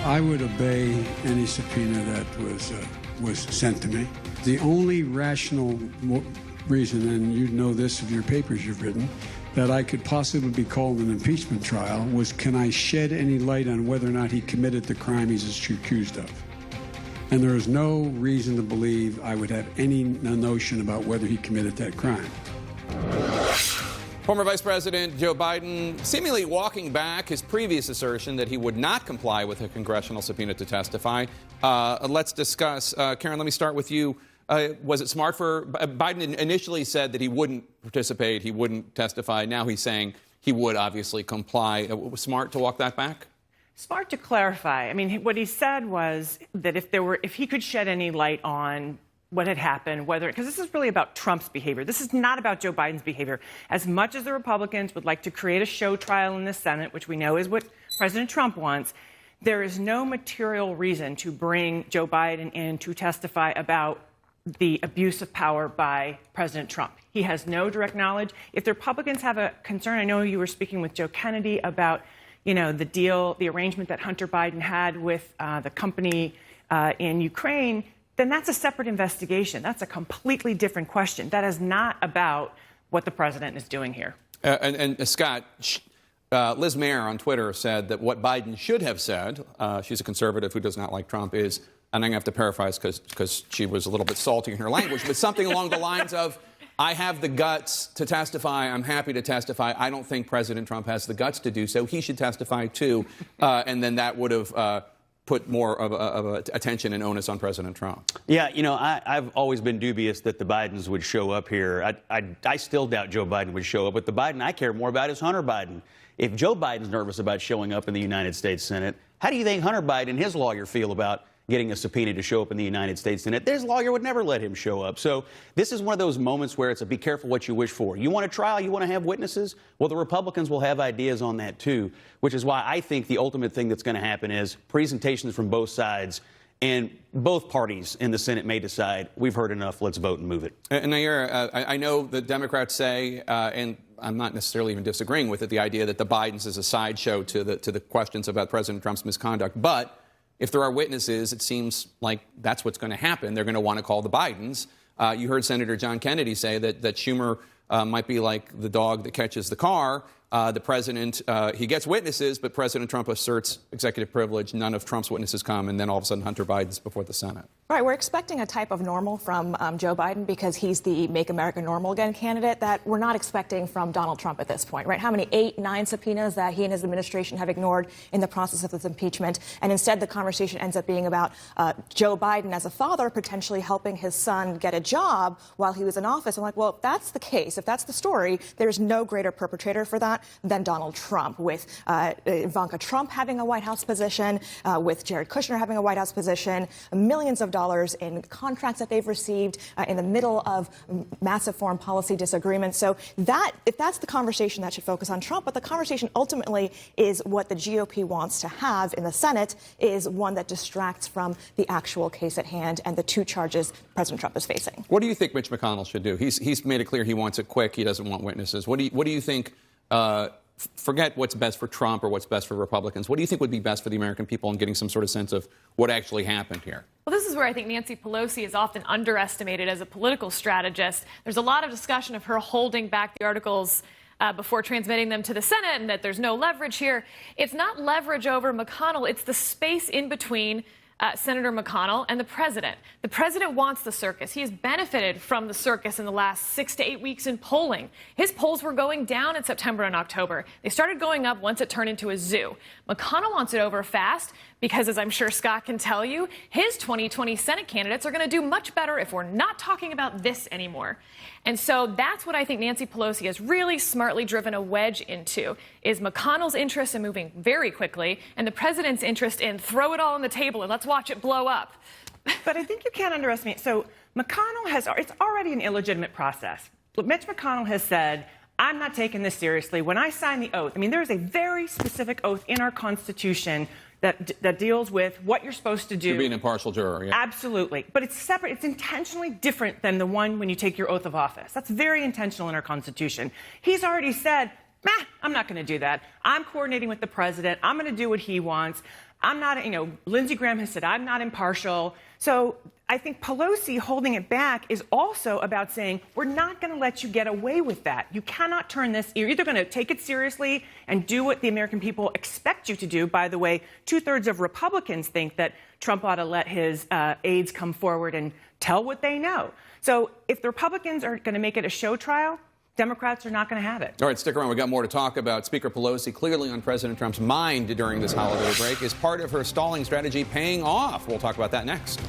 I would obey any subpoena that was sent to me. The only rational reason, and you know this of your papers you've written, that I could possibly be called an impeachment trial was, can I shed any light on whether or not he committed the crime he's accused of? And there is no reason to believe I would have any notion about whether he committed that crime. Former Vice President Joe Biden seemingly walking back his previous assertion that he would not comply with a congressional subpoena to testify. Let's discuss. Karen, let me start with you. Was it smart for Biden initially said that he wouldn't participate, he wouldn't testify. Now he's saying he would obviously comply. Was smart to walk that back? Smart to clarify. I mean, what he said was that if he could shed any light on what had happened, because this is really about Trump's behavior. This is not about Joe Biden's behavior. As much as the Republicans would like to create a show trial in the Senate, which we know is what President Trump wants, there is no material reason to bring Joe Biden in to testify about the abuse of power by President Trump. He has no direct knowledge. If the Republicans have a concern, I know you were speaking with Joe Kennedy about, the arrangement that Hunter Biden had with the company in Ukraine, then that's a separate investigation. That's a completely different question. That is not about what the president is doing here. And Scott, Liz Mayer on Twitter said that what Biden should have said, she's a conservative who does not like Trump, is, and I'm going to have to paraphrase because she was a little bit salty in her language, but something along the lines of, I have the guts to testify. I'm happy to testify. I don't think President Trump has the guts to do so. He should testify, too. And then that would have put more of attention and onus on President Trump. Yeah, I've always been dubious that the Bidens would show up here. I still doubt Joe Biden would show up. But the Biden I care more about is Hunter Biden. If Joe Biden's nervous about showing up in the United States Senate, how do you think Hunter Biden and his lawyer feel about getting a subpoena to show up in the United States Senate? His lawyer would never let him show up. So this is one of those moments where it's be careful what you wish for. You want a trial? You want to have witnesses? Well, the Republicans will have ideas on that, too, which is why I think the ultimate thing that's going to happen is presentations from both sides, and both parties in the Senate may decide, we've heard enough, let's vote and move it. And Nayyera, I know the Democrats say, and I'm not necessarily even disagreeing with it, the idea that the Bidens is a sideshow to the questions about President Trump's misconduct. But if there are witnesses, it seems like that's what's going to happen. They're going to want to call the Bidens. You heard Senator John Kennedy say that Schumer might be like the dog that catches the car. The president, he gets witnesses, but President Trump asserts executive privilege. None of Trump's witnesses come, and then all of a sudden Hunter Biden's before the Senate. Right. We're expecting a type of normal from Joe Biden because he's the Make America Normal Again candidate that we're not expecting from Donald Trump at this point, right? How many 8, 9 subpoenas that he and his administration have ignored in the process of this impeachment. And instead, the conversation ends up being about Joe Biden as a father potentially helping his son get a job while he was in office. I'm like, well, if that's the case, if that's the story, there's no greater perpetrator for that than Donald Trump, with Ivanka Trump having a White House position, with Jared Kushner having a White House position, millions of dollars in contracts that they've received in the middle of massive foreign policy disagreements. So if that's the conversation, that should focus on Trump. But the conversation ultimately is what the GOP wants to have in the Senate is one that distracts from the actual case at hand and the 2 charges President Trump is facing. What do you think Mitch McConnell should do? He's made it clear he wants it quick. He doesn't want witnesses. What do you think? Forget what's best for Trump or what's best for Republicans. What do you think would be best for the American people in getting some sort of sense of what actually happened here? Well, this is where I think Nancy Pelosi is often underestimated as a political strategist. There's a lot of discussion of her holding back the articles before transmitting them to the Senate and that there's no leverage here. It's not leverage over McConnell. It's the space in between Senator McConnell and the president. The president wants the circus. He has benefited from the circus in the last 6 to 8 weeks in polling. His polls were going down in September and October. They started going up once it turned into a zoo. McConnell wants it over fast because, as I'm sure Scott can tell you, his 2020 Senate candidates are going to do much better if we're not talking about this anymore. And so that's what I think Nancy Pelosi has really smartly driven a wedge into, is McConnell's interest in moving very quickly and the president's interest in throw it all on the table and let's watch it blow up. But I think you can't underestimate. So McConnell it's already an illegitimate process. Mitch McConnell has said, I'm not taking this seriously. When I sign the oath, there is a very specific oath in our Constitution that deals with what you're supposed to do. To be an impartial juror, yeah. Absolutely. But it's separate. It's intentionally different than the one when you take your oath of office. That's very intentional in our Constitution. He's already said, I'm not going to do that. I'm coordinating with the president. I'm going to do what he wants. I'm not, Lindsey Graham has said I'm not impartial. So I think Pelosi holding it back is also about saying, we're not going to let you get away with that. You cannot turn this. You're either going to take it seriously and do what the American people expect you to do. By the way, 2/3 of Republicans think that Trump ought to let his aides come forward and tell what they know. So if the Republicans are going to make it a show trial, Democrats are not going to have it. All right, stick around. We've got more to talk about. Speaker Pelosi clearly on President Trump's mind during this holiday break. Is part of her stalling strategy paying off? We'll talk about that next.